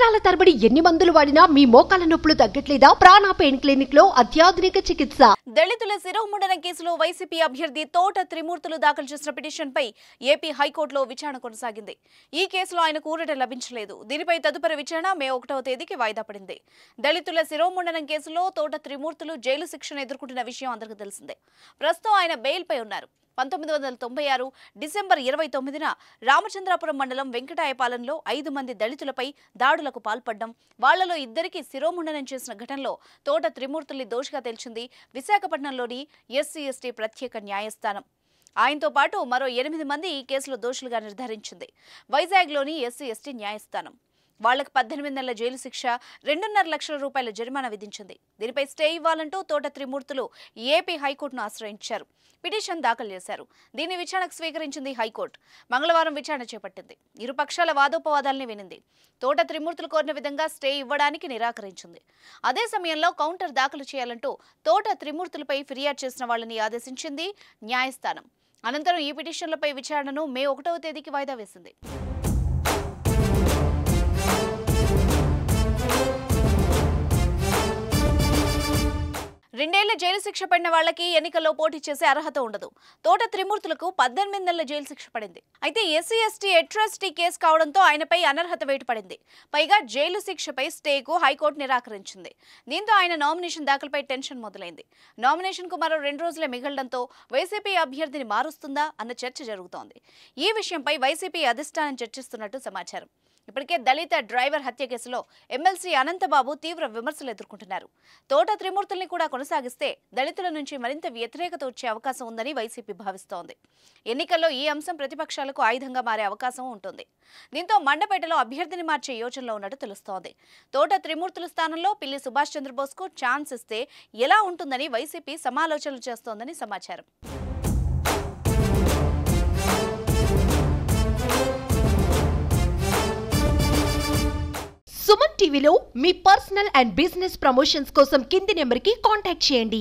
సంవత్సరాల తరబడి ఎన్ని మందులు వాడినా మీ మోకాల నొప్పులు తగ్గట్లేదా? ప్రాణ పెయిన్ క్లినిక్ లో అత్యాధునిక చికిత్స. దళితుల శిరోముండన కేసులో వైసీపీ అభ్యర్థి తోట త్రిమూర్తులు దాఖలు చేసిన పిటిషన్ పై ఏపీ హైకోర్టులో విచారణ కొనసాగింది. ఈ కేసులో ఆయనకు ఊరట లభించలేదు. దీనిపై తదుపరి విచారణ మే 1వ తేదీకి వాయిదా పడింది. దళితుల శిరోముండనం కేసులో తోట త్రిమూర్తులు జైలు శిక్షను ఎదుర్కొంటున్న విషయం అందరికీ తెలిసిందే. ప్రస్తుతం ఆయన బెయిల్ పై ఉన్నారు. 1996 డిసెంబర్ 29న రామచంద్రాపురం మండలం వెంకటాయపాలెంలో 5 మంది దళితులపై దాడులకు పాల్పడ్డం, వాళ్లలో 2కి శిరోముండనం చేసిన ఘటనలో తోట త్రిమూర్తుల్ని దోషిగా తేల్చింది విశాఖపట్నంలోని ఎస్సీ/ఎస్టీ ప్రత్యేక న్యాయస్థానం. ఆయనతో పాటు మరో 8 మంది ఈ కేసులో దోషులుగా నిర్ధారించింది వైజాగ్లోని ఎస్సీ/ఎస్టీ న్యాయస్థానం. వాళ్లకు 18 నెలల జైలు శిక్ష, 2.5 లక్షల రూపాయల జరిమానా విధించింది. దీనిపై స్టే ఇవ్వాలంటూ తోట త్రిమూర్తులు ఏపీ హైకోర్టును ఆశ్రయించారు. పిటిషన్ దాఖలు చేశారు. దీన్ని విచారణకు స్వీకరించింది హైకోర్టు. మంగళవారం విచారణ చేపట్టింది. ఇరు పక్షాల వాదోపవాదాలని వినింది. తోట త్రిమూర్తులు కోరిన విధంగా స్టే ఇవ్వడానికి నిరాకరించింది. అదే సమయంలో కౌంటర్ దాఖలు చేయాలంటూ తోట త్రిమూర్తులపై ఫిర్యాదు చేసిన వాళ్ళని ఆదేశించింది న్యాయస్థానం. అనంతరం ఈ పిటిషన్లపై విచారణను మే 1వ తేదీకి వాయిదా వేసింది. 2 ఏళ్ల జైలు శిక్ష పడిన వాళ్లకి ఎన్నికల్లో పోటీ చేసే అర్హత ఉండదు. తోట త్రిమూర్తులకు 18 నెలల జైలు శిక్ష పడింది. అయితే ఎస్సీ/ఎస్టీ అట్రాసిటీ కేసు కావడంతో ఆయనపై అనర్హత వేటు పడింది. పైగా జైలు శిక్షపై స్టేకు హైకోర్టు నిరాకరించింది. దీంతో ఆయన నామినేషన్ దాఖలుపై టెన్షన్ మొదలైంది. నామినేషన్కు మరో 2 రోజులే మిగలడంతో వైసీపీ అభ్యర్థిని మారుస్తుందా అన్న చర్చ జరుగుతోంది. ఈ విషయంపై వైసీపీ అధిష్టానం చర్చిస్తున్నట్టు సమాచారం. ఇప్పటికే దళిత డ్రైవర్ హత్య కేసులో ఎమ్మెల్సీ అనంతబాబు తీవ్ర విమర్శలు ఎదుర్కొంటున్నారు. తోట త్రిమూర్తుల్ని కూడా కొనసాగిస్తే దళితుల నుంచి మరింత వ్యతిరేకత వచ్చే అవకాశం ఉందని వైసీపీ భావిస్తోంది. ఎన్నికల్లో ఈ అంశం ప్రతిపక్షాలకు ఆయుధంగా మారే అవకాశం ఉంటుంది. దీంతో మండపేటలో అభ్యర్థిని మార్చే యోచనలో ఉన్నట్టు తెలుస్తోంది. తోట త్రిమూర్తుల స్థానంలో పిల్లి సుభాష్ చంద్రబోస్కు ఛాన్స్ ఇస్తే ఎలా ఉంటుందని వైసీపీ సమాలోచనలు చేస్తోందని సమాచారం. సుమన్ టీవీలో మీ పర్సనల్ అండ్ బిజినెస్ ప్రమోషన్స్ కోసం కింది నెంబర్కి కాంటాక్ట్ చేయండి.